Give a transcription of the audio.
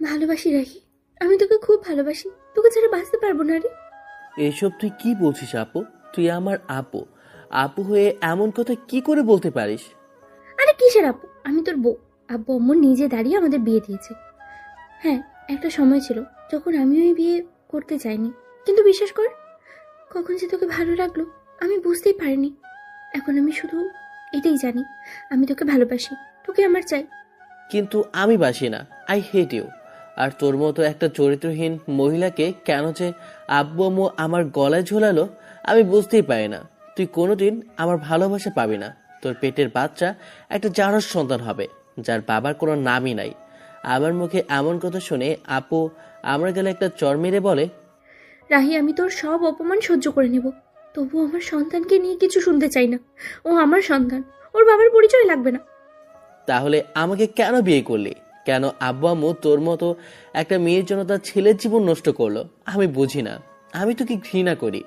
ভালোবাসি রাখি, আমি তোকে খুব ভালোবাসি, তোকে ছাড়া বাঁচতে পারবো না রে। এসব তুই কি বলছিস আপু? তুই আমার আপু, আপু হয়ে এমন কথা কি করে বলতে পারিস? আরে কিসের আপু, আমি তোর বউ। আব্বু আম্মু নিজে দাঁড়িয়ে আমাদের বিয়ে দিয়েছে। হ্যাঁ, একটা সময় ছিল যখন আমিও এই বিয়ে করতে চাইনি, কিন্তু বিশ্বাস কর, কখন যে তোকে ভালো লাগলো আমি বুঝতেই পারিনি। এখন আমি শুধু এটাই জানি, আমি তোকে ভালোবাসি, তোকে আমার চাই। কিন্তু আমি বাসি না, আই হেট ইউ। আর তোর মতো একটা চরিত্রহীন মহিলাকে কেন যে আব্বু আম্মু আমার গলায় ঝোলালো আমি বুঝতেই পারি না। তুই কোনোদিন আমার ভালোবাসা পাবি না। তোর পেটের বাচ্চা একটা জারজ সন্তান হবে, যার বাবার কোনো নামই নাই। আমার মুখে এমন কথা শুনে আপু আমার গেলে একটা চর মেরে বলে, রাহি, আমি তোর সব অপমান সহ্য করে নেব, তবু আমার সন্তানকে নিয়ে কিছু শুনতে চাই না। ও আমার সন্তান, ওর বাবার পরিচয় লাগবে না। তাহলে আমাকে কেন বিয়ে করলি? কেন আব্বু আম্মু তোর মতো একটা মেয়ের জন্য তার ছেলের জীবন নষ্ট করলো? আমি বুঝি না। আমি তোকে ঘৃণা করি।